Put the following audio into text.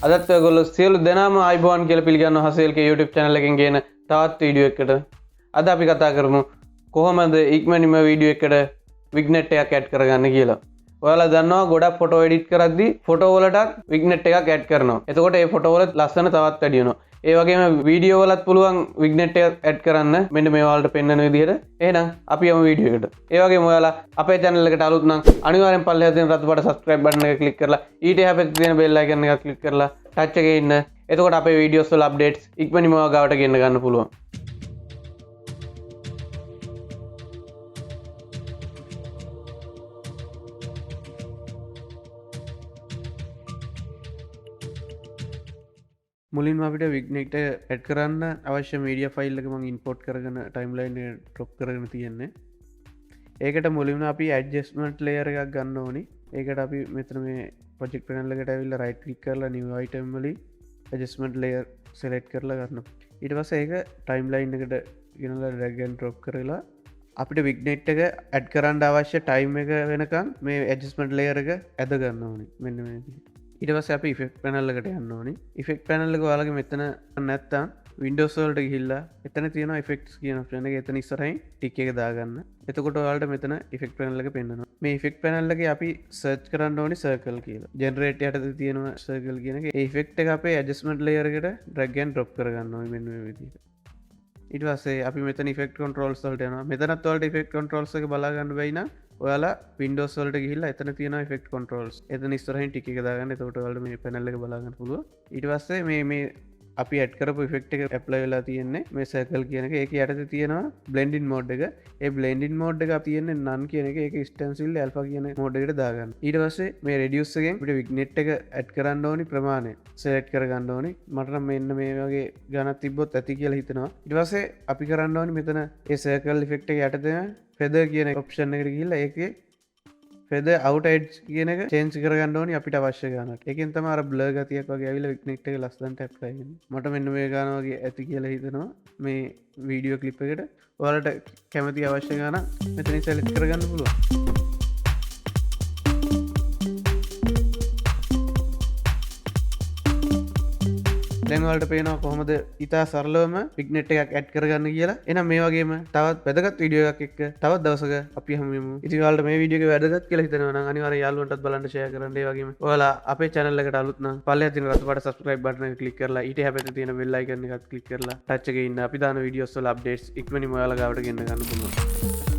අදත් ඔයගොල්ලෝ සියලු දෙනාම ආයිබෝන් කියලා පිළිගන්නවා හසේල්ගේ YouTube channel එකෙන් ගේන තවත් වීඩියෝ එකකට. අද අපි කතා කරමු කොහොමද ඉක්මනින්ම වීඩියෝ එකට Vignette එකක් ඇඩ් කරගන්න කියලා. ඔයාලා දන්නවා ගොඩක් ෆොටෝ එඩිට් කරද්දී ෆොටෝ වලට Vignette එකක් ඇඩ් කරනවා. එතකොට ඒ ෆොටෝ වල ලස්සන තවත් වැඩි වෙනවා. ඒ වගේම වීඩියෝ වලත් පුළුවන් Vignette එකක් ඇඩ් කරන්න මෙන්න මේ වලට පෙන්වන විදිහට. එහෙනම් අපි යමු වීඩියෝ එකට. ඒ වගේම ඔයාලා අපේ channel එකට අලුත් නම් අනිවාර්යෙන් පල්ලෙහා තියෙන රතු පාට subscribe button එක click කරලා ඊට එහා පැත්තේ තියෙන bell icon එක click කරලා touch එකේ ඉන්න. එතකොට අපේ වීඩියෝස් වල updates ඉක්මනින්ම ඔයා ගාවට ගෙන්න ගන්න පුළුවන්. මුලින්ම අපිට Vignette ඇඩ් කරන්න අවශ්‍ය මීඩියා ෆයිල් එක මම ඉම්පෝට් කරගෙන ටයිම්ලයින් එක ඩ්‍රොප් කරගෙන තියෙන්නේ. ඒකට මුලින්ම අපි ඇඩ්ජස්ට්මන්ට් ලේයර් එකක් ගන්න ඕනි. ඒකට අපි මෙතන මේ ප්‍රොජෙක්ට් පැනල් එකට ඇවිල්ලා රයිට් ක්ලික් කරලා new item වලින් ඇඩ්ජස්ට්මන්ට් ලේයර් select කරලා ගන්නවා. ඊට පස්සේ ඒක ටයිම්ලයින් එකට ගෙනලා drag and drop කරලා අපිට Vignette එක ඇඩ් කරන්න අවශ්‍ය ටයිම් එක වෙනකන් මේ ඇඩ්ජස්ට්මන්ට් ලේයර් එක ඇද ගන්න ඕනි. මෙන්න මේ විදිහට. ඊට පස්සේ අපි ඉෆෙක්ට් පැනල් එකට යන්න ඕනි. ඉෆෙක්ට් පැනල් එක ඔයාලගේ මෙතන නැත්තම් Windows වලට ගිහිල්ලා එතන තියෙනවා effects කියන option එක. එතන ඉස්සරහින් ටික් එක දාගන්න. එතකොට ඔයාලට මෙතන ඉෆෙක්ට් පැනල් එක පෙන්නනවා. මේ ඉෆෙක්ට් පැනල් එකේ අපි search කරන්න ඕනි circle කියලා. generate යටතේ තියෙනවා circle කියන එක. ඒ ඉෆෙක්ට් එක අපේ adjustment layer එකට drag and drop කරගන්න ඕනි මෙන්න මේ විදිහට. ඊට පස්සේ අපි මෙතන effect controls වලට යනවා. මෙතනත් ඔයාලට effect controls එක බලා ගන්න බැයි නම් ඔයාලා Windows වලට ගිහිල්ලා එතන තියෙනවා effect controls. එතන ඉස්සරහින් ටික එක දාගන්න. එතකොට ඔයාලට මේ panel එක බලා ගන්න පුළුවන්. ඊට පස්සේ මේ අපි ඇඩ් කරපු effect එක apply වෙලා තියෙන්නේ මේ circle කියන එක. ඒක යටතේ තියෙනවා blending mode එක. ඒ blending mode එක තියෙන්නේ none කියන එක. ඒක stencil alpha කියන mode එකට දාගන්න. ඊට පස්සේ මේ reduce එකෙන් අපිට Vignette එක ඇඩ් කරන්න ඕනි ප්‍රමාණය select කරගන්න ඕනි. මට නම් මෙන්න මේ වගේ ගණක් තිබ්බොත් ඇති කියලා හිතනවා. ඊට පස්සේ අපි කරන්න ඕනි මෙතන ඒ circle effect එක යටතේ feather කියන option එකට ගිහිල්ලා ඒකේ feather out edge කියන එක change කරගන්න ඕනි අපිට අවශ්‍ය ගානක්. ඒකෙන් තමයි අර blur ගතියක් වගේ ඇවිල්ලා Vignette එක ලස්සනට apply වෙන්නේ. මට මෙන්න මේ ගාන වගේ ඇති කියලා හිතනවා මේ වීඩියෝ ක්ලිප් එකට. ඔයාලට කැමති අවශ්‍ය ගාන මෙතනින් select කරගන්න පුළුවන්. දැන් ඔයාලට පේනවා කොහොමද ඉතා සරලවම Vignette එකක් ඇඩ් කරගන්න කියලා. එහෙනම් මේ වගේම තවත් වැදගත් වීඩියෝ එකක් එක්ක තවත් දවසක අපි හමු වෙමු. ඉතින් ඔයාලට මේ වීඩියෝ එක වැදගත් කියලා හිතනවා නම් අනිවාර්යෙන් යාළුවන්ටත් බලන්න share කරන්න. ඒ වගේම ඔයාලා අපේ channel එකට අලුත් නම් පල්ලෙහා තියෙන රතු පාට subscribe button එක click කරලා ඊට එහා පැත්තේ තියෙන bell icon එකත් click කරලා touch එකේ ඉන්න අපි දාන videos වල updates ඉක්මනින්ම ඔයාලා ගාවට ගෙන්න ගන්න පුළුවන්.